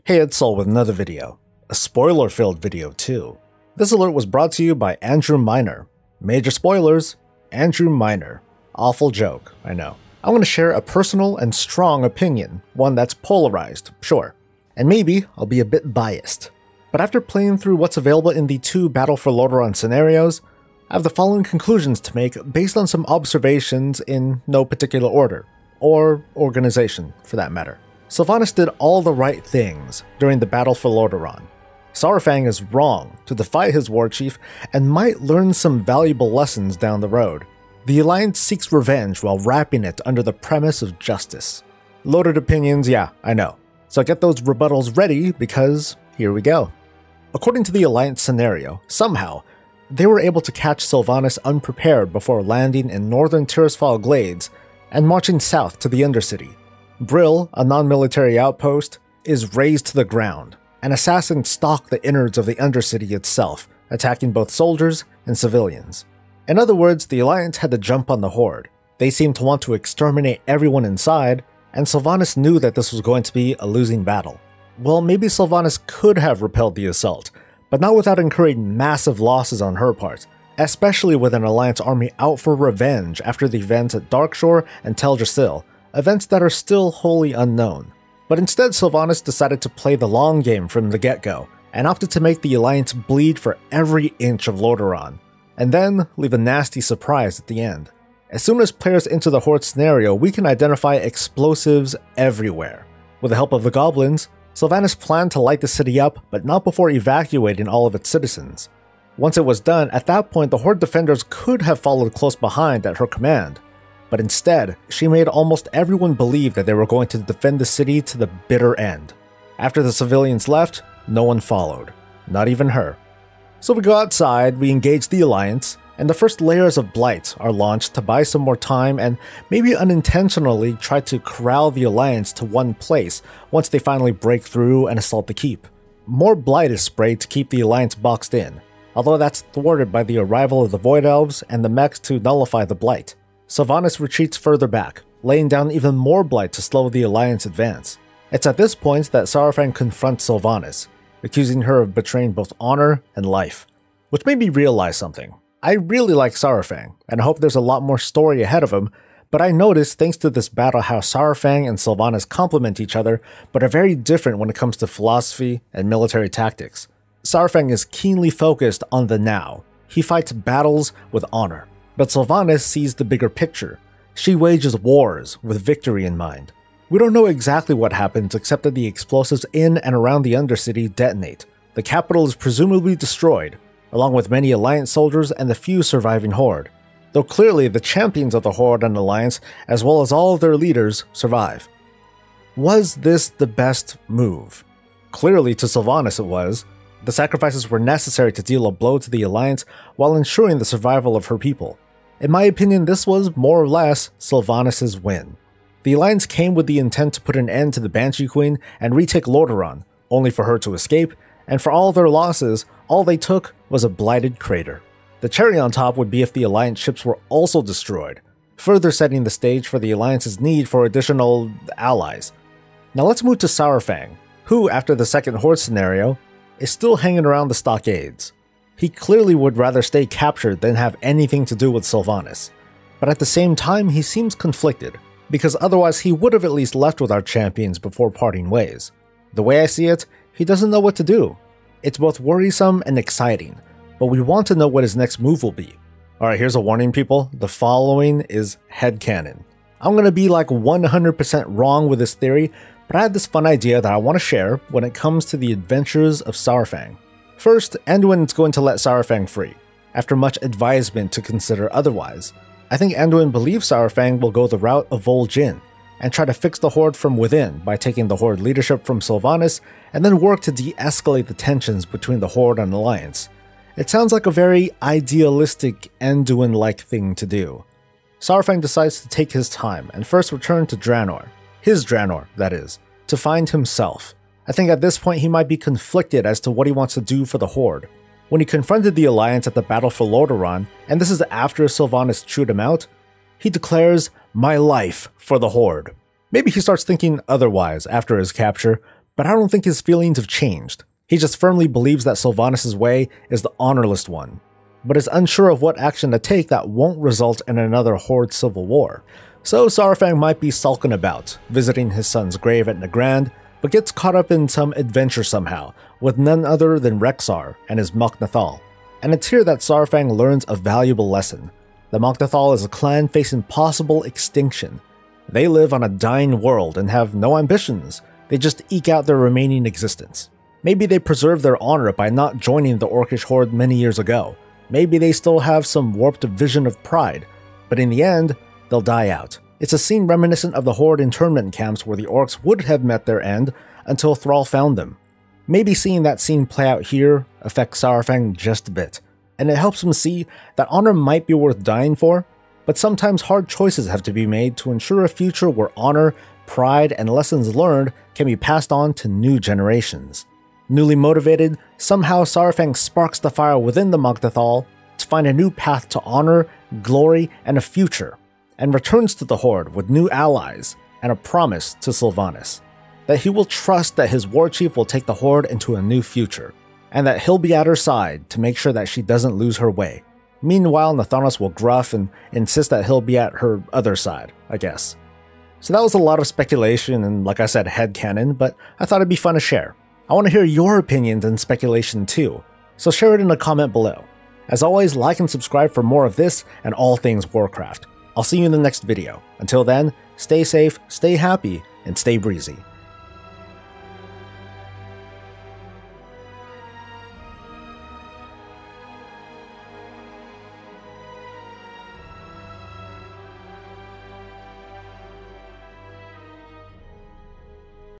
Hey, it's Sol with another video. A spoiler-filled video, too. This alert was brought to you by Andrew Miner. Major spoilers, Andrew Miner. Awful joke, I know. I'm going to share a personal and strong opinion, one that's polarized, sure. And maybe I'll be a bit biased. But after playing through what's available in the two Battle for Lordaeron scenarios, I have the following conclusions to make based on some observations in no particular order, or organization, for that matter. Sylvanas did all the right things during the Battle for Lordaeron. Saurfang is wrong to defy his war chief and might learn some valuable lessons down the road. The Alliance seeks revenge while wrapping it under the premise of justice. Loaded opinions, yeah, I know. So get those rebuttals ready because here we go. According to the Alliance scenario, somehow, they were able to catch Sylvanas unprepared before landing in northern Tirisfal Glades and marching south to the Undercity. Brill, a non-military outpost, is razed to the ground, and assassins stalk the innards of the Undercity itself, attacking both soldiers and civilians. In other words, the Alliance had to jump on the Horde. They seemed to want to exterminate everyone inside, and Sylvanas knew that this was going to be a losing battle. Well, maybe Sylvanas could have repelled the assault, but not without incurring massive losses on her part, especially with an Alliance army out for revenge after the events at Darkshore and Teldrassil, events that are still wholly unknown. But instead, Sylvanas decided to play the long game from the get-go, and opted to make the Alliance bleed for every inch of Lordaeron, and then leave a nasty surprise at the end. As soon as players enter the Horde scenario, we can identify explosives everywhere. With the help of the goblins, Sylvanas planned to light the city up, but not before evacuating all of its citizens. Once it was done, at that point the Horde defenders could have followed close behind at her command, but instead, she made almost everyone believe that they were going to defend the city to the bitter end. After the civilians left, no one followed, not even her. So we go outside, we engage the Alliance, and the first layers of Blight are launched to buy some more time and maybe unintentionally try to corral the Alliance to one place once they finally break through and assault the keep. More Blight is sprayed to keep the Alliance boxed in, although that's thwarted by the arrival of the Void Elves and the mechs to nullify the Blight. Sylvanas retreats further back, laying down even more Blight to slow the Alliance advance. It's at this point that Saurfang confronts Sylvanas, accusing her of betraying both honor and life, which made me realize something. I really like Saurfang, and I hope there's a lot more story ahead of him, but I noticed thanks to this battle how Saurfang and Sylvanas complement each other, but are very different when it comes to philosophy and military tactics. Saurfang is keenly focused on the now. He fights battles with honor. But Sylvanas sees the bigger picture. She wages wars with victory in mind. We don't know exactly what happens except that the explosives in and around the Undercity detonate. The capital is presumably destroyed, along with many Alliance soldiers and the few surviving Horde. Though clearly the champions of the Horde and Alliance, as well as all of their leaders, survive. Was this the best move? Clearly to Sylvanas it was. The sacrifices were necessary to deal a blow to the Alliance while ensuring the survival of her people. In my opinion, this was more or less Sylvanas' win. The Alliance came with the intent to put an end to the Banshee Queen and retake Lordaeron, only for her to escape, and for all their losses, all they took was a blighted crater. The cherry on top would be if the Alliance ships were also destroyed, further setting the stage for the Alliance's need for additional allies. Now let's move to Saurfang, who, after the second Horde scenario, is still hanging around the stockades. He clearly would rather stay captured than have anything to do with Sylvanas. But at the same time, he seems conflicted, because otherwise he would have at least left with our champions before parting ways. The way I see it, he doesn't know what to do. It's both worrisome and exciting, but we want to know what his next move will be. Alright, here's a warning people, the following is headcanon. I'm gonna be like 100% wrong with this theory, but I had this fun idea that I want to share when it comes to the adventures of Saurfang. First, Anduin is going to let Saurfang free, after much advisement to consider otherwise. I think Anduin believes Saurfang will go the route of Vol'jin, and try to fix the Horde from within by taking the Horde leadership from Sylvanas, and then work to de-escalate the tensions between the Horde and Alliance. It sounds like a very idealistic Anduin-like thing to do. Saurfang decides to take his time, and first return to Draenor. His Draenor, that is, to find himself. I think at this point he might be conflicted as to what he wants to do for the Horde. When he confronted the Alliance at the Battle for Lordaeron, and this is after Sylvanas chewed him out, he declares, "My life for the Horde." Maybe he starts thinking otherwise after his capture, but I don't think his feelings have changed. He just firmly believes that Sylvanas' way is the honorless one, but is unsure of what action to take that won't result in another Horde civil war. So Saurfang might be sulking about, visiting his son's grave at Nagrand, but gets caught up in some adventure somehow, with none other than Rexxar and his Mok'nathal. And it's here that Saurfang learns a valuable lesson. The Mok'nathal is a clan facing possible extinction. They live on a dying world and have no ambitions, they just eke out their remaining existence. Maybe they preserve their honor by not joining the Orcish Horde many years ago. Maybe they still have some warped vision of pride, but in the end, they'll die out. It's a scene reminiscent of the Horde internment camps where the Orcs would have met their end until Thrall found them. Maybe seeing that scene play out here affects Saurfang just a bit, and it helps him see that honor might be worth dying for, but sometimes hard choices have to be made to ensure a future where honor, pride, and lessons learned can be passed on to new generations. Newly motivated, somehow Saurfang sparks the fire within the Mok'nathal to find a new path to honor, glory, and a future, and returns to the Horde with new allies and a promise to Sylvanas that he will trust that his war chief will take the Horde into a new future, and that he'll be at her side to make sure that she doesn't lose her way. Meanwhile, Nathanos will gruff and insist that he'll be at her other side, I guess. So that was a lot of speculation and, like I said, headcanon, but I thought it'd be fun to share. I want to hear your opinions and speculation too, so share it in a comment below. As always, like and subscribe for more of this and all things Warcraft. I'll see you in the next video. Until then, stay safe, stay happy, and stay breezy.